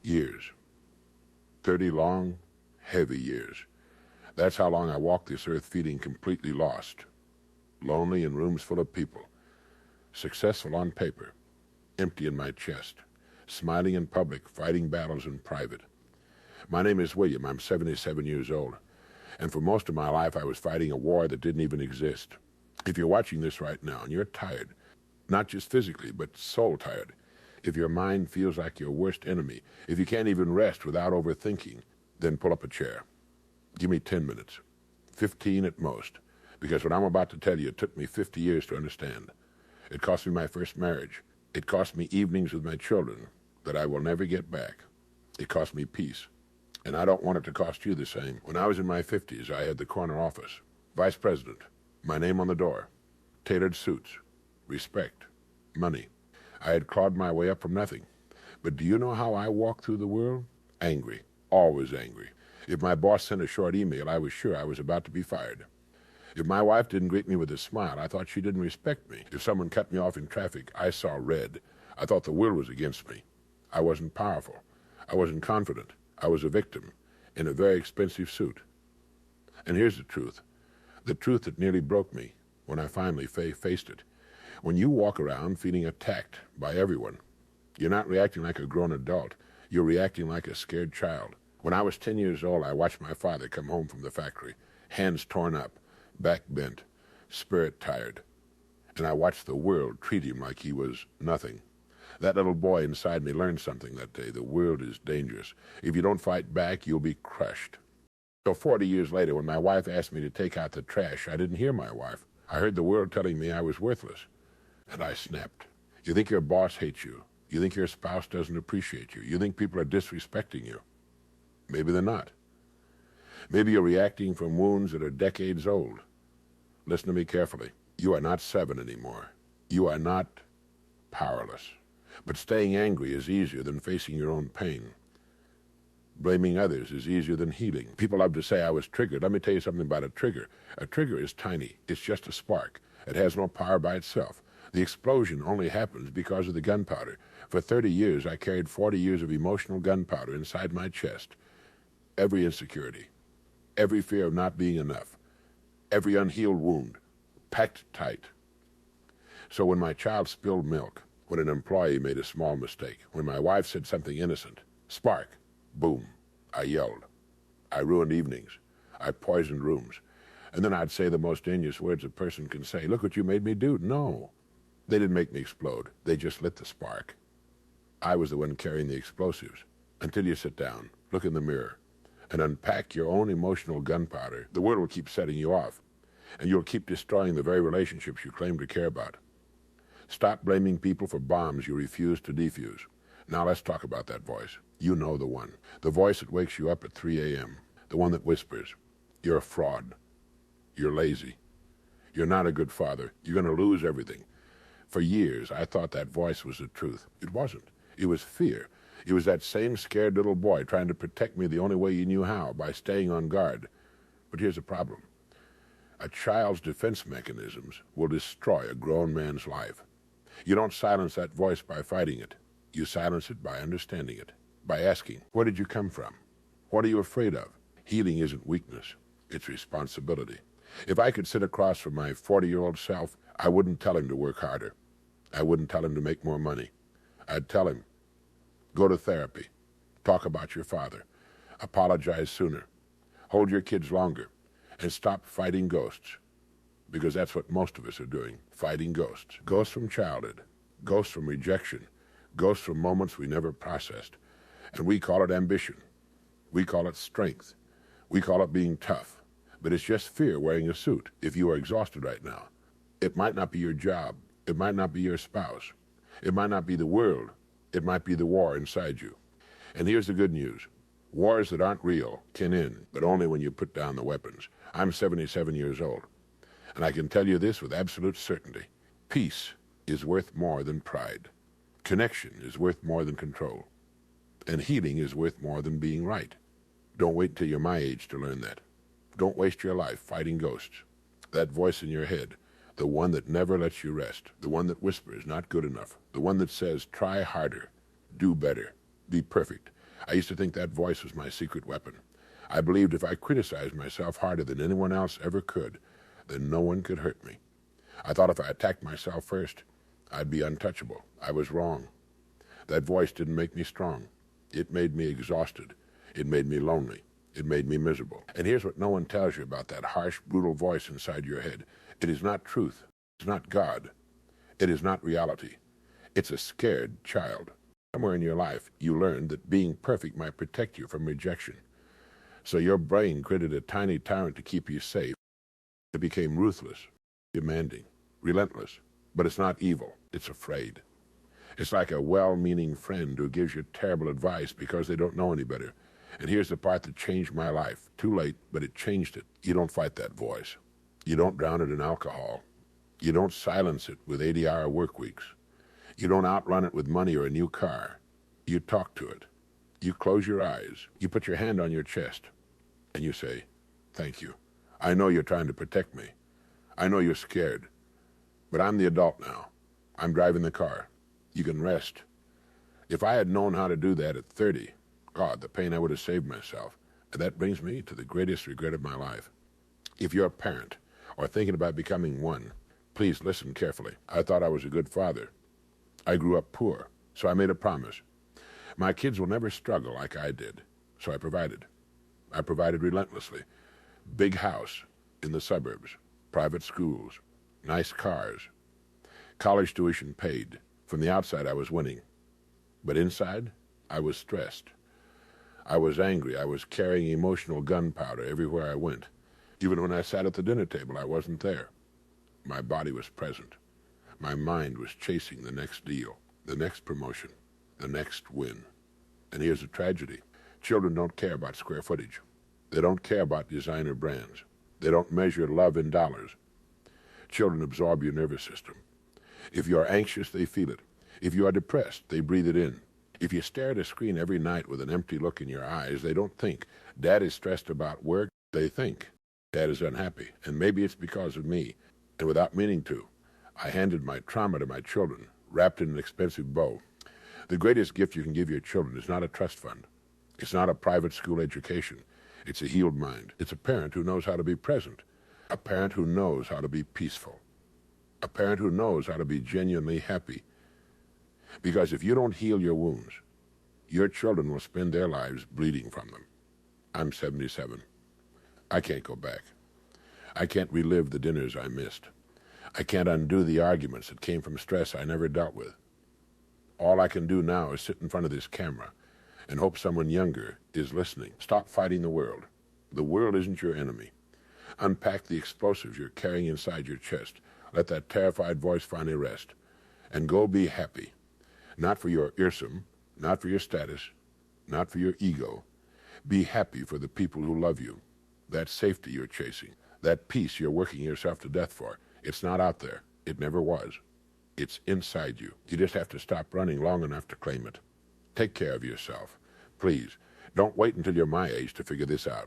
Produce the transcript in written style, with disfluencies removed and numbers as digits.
Years. 30 long, heavy years. That's how long I walked this earth feeling completely lost. Lonely in rooms full of people. Successful on paper. Empty in my chest. Smiling in public, fighting battles in private. My name is William. I'm 77 years old. And for most of my life, I was fighting a war that didn't even exist. If you're watching this right now and you're tired, not just physically, but soul tired, if your mind feels like your worst enemy, if you can't even rest without overthinking, then pull up a chair. Give me 10 minutes, 15 at most, because what I'm about to tell you, it took me 50 years to understand. It cost me my first marriage. It cost me evenings with my children that I will never get back. It cost me peace. And I don't want it to cost you the same. When I was in my 50s, I had the corner office, vice president, my name on the door, tailored suits, respect, money. I had clawed my way up from nothing. But do you know how I walked through the world? Angry, always angry. If my boss sent a short email, I was sure I was about to be fired. If my wife didn't greet me with a smile, I thought she didn't respect me. If someone cut me off in traffic, I saw red. I thought the world was against me. I wasn't powerful. I wasn't confident. I was a victim in a very expensive suit. And here's the truth that nearly broke me when I finally faced it. When you walk around feeling attacked by everyone, you're not reacting like a grown adult. You're reacting like a scared child. When I was 10 years old, I watched my father come home from the factory, hands torn up, back bent, spirit tired. And I watched the world treat him like he was nothing. That little boy inside me learned something that day. The world is dangerous. If you don't fight back, you'll be crushed. So 40 years later, when my wife asked me to take out the trash, I didn't hear my wife. I heard the world telling me I was worthless. And I snapped. You think your boss hates you. You think your spouse doesn't appreciate you. You think people are disrespecting you. Maybe they're not. Maybe you're reacting from wounds that are decades old. Listen to me carefully. You are not 7 anymore. You are not powerless. But staying angry is easier than facing your own pain. Blaming others is easier than healing. People love to say I was triggered. Let me tell you something about a trigger. A trigger is tiny. It's just a spark. It has no power by itself. The explosion only happens because of the gunpowder. For 30 years, I carried 40 years of emotional gunpowder inside my chest. Every insecurity, every fear of not being enough, every unhealed wound, packed tight. So when my child spilled milk, when an employee made a small mistake, when my wife said something innocent, spark, boom, I yelled. I ruined evenings. I poisoned rooms. And then I'd say the most dangerous words a person can say. Look what you made me do. No, they didn't make me explode. They just lit the spark. I was the one carrying the explosives. Until you sit down, look in the mirror, and unpack your own emotional gunpowder, the world will keep setting you off, and you'll keep destroying the very relationships you claim to care about. Stop blaming people for bombs you refuse to defuse. Now let's talk about that voice. You know the one. The voice that wakes you up at 3 a.m. The one that whispers, you're a fraud. You're lazy. You're not a good father. You're going to lose everything. For years, I thought that voice was the truth. It wasn't. It was fear. It was that same scared little boy trying to protect me the only way he knew how, by staying on guard. But here's the problem. A child's defense mechanisms will destroy a grown man's life. You don't silence that voice by fighting it. You silence it by understanding it, by asking, where did you come from? What are you afraid of? Healing isn't weakness. It's responsibility. If I could sit across from my 40-year-old self, I wouldn't tell him to work harder. I wouldn't tell him to make more money. I'd tell him, go to therapy. Talk about your father. Apologize sooner. Hold your kids longer. And stop fighting ghosts. Because that's what most of us are doing, fighting ghosts. Ghosts from childhood. Ghosts from rejection. Ghosts from moments we never processed. And we call it ambition. We call it strength. We call it being tough. But it's just fear wearing a suit if you are exhausted right now. It might not be your job. It might not be your spouse. It might not be the world. It might be the war inside you. And here's the good news. Wars that aren't real can end, but only when you put down the weapons. I'm 77 years old, and I can tell you this with absolute certainty. Peace is worth more than pride. Connection is worth more than control. And healing is worth more than being right. Don't wait till you're my age to learn that. Don't waste your life fighting ghosts. That voice in your head, the one that never lets you rest, the one that whispers, not good enough, the one that says, try harder, do better, be perfect. I used to think that voice was my secret weapon. I believed if I criticized myself harder than anyone else ever could, then no one could hurt me. I thought if I attacked myself first, I'd be untouchable. I was wrong. That voice didn't make me strong. It made me exhausted. It made me lonely. It made me miserable. And here's what no one tells you about that harsh, brutal voice inside your head. It is not truth. It's not God. It is not reality. It's a scared child. Somewhere in your life, you learned that being perfect might protect you from rejection. So your brain created a tiny tyrant to keep you safe. It became ruthless, demanding, relentless. But it's not evil. It's afraid. It's like a well-meaning friend who gives you terrible advice because they don't know any better. And here's the part that changed my life. Too late, but it changed it. You don't fight that voice. You don't drown it in alcohol. You don't silence it with 80-hour work weeks. You don't outrun it with money or a new car. You talk to it. You close your eyes. You put your hand on your chest. And you say, thank you. I know you're trying to protect me. I know you're scared. But I'm the adult now. I'm driving the car. You can rest. If I had known how to do that at 30, God, the pain I would have saved myself. And that brings me to the greatest regret of my life. If you're a parent or thinking about becoming one, please listen carefully. I thought I was a good father. I grew up poor, so I made a promise. My kids will never struggle like I did, so I provided. I provided relentlessly. Big house in the suburbs, private schools, nice cars, college tuition paid. From the outside, I was winning. But inside, I was stressed. I was angry. I was carrying emotional gunpowder everywhere I went. Even when I sat at the dinner table, I wasn't there. My body was present. My mind was chasing the next deal, the next promotion, the next win. And here's the tragedy. Children don't care about square footage. They don't care about designer brands. They don't measure love in dollars. Children absorb your nervous system. If you are anxious, they feel it. If you are depressed, they breathe it in. If you stare at a screen every night with an empty look in your eyes, they don't think, Dad is stressed about work. They think, Dad is unhappy, and maybe it's because of me. And without meaning to, I handed my trauma to my children, wrapped in an expensive bow. The greatest gift you can give your children is not a trust fund. It's not a private school education. It's a healed mind. It's a parent who knows how to be present. A parent who knows how to be peaceful. A parent who knows how to be genuinely happy. Because if you don't heal your wounds, your children will spend their lives bleeding from them. I'm 77. I can't go back. I can't relive the dinners I missed. I can't undo the arguments that came from stress I never dealt with. All I can do now is sit in front of this camera and hope someone younger is listening. Stop fighting the world. The world isn't your enemy. Unpack the explosives you're carrying inside your chest. Let that terrified voice finally rest. And go be happy. Not for your earsome, not for your status, not for your ego. Be happy for the people who love you. That safety you're chasing. That peace you're working yourself to death for. It's not out there. It never was. It's inside you. You just have to stop running long enough to claim it. Take care of yourself. Please, don't wait until you're my age to figure this out.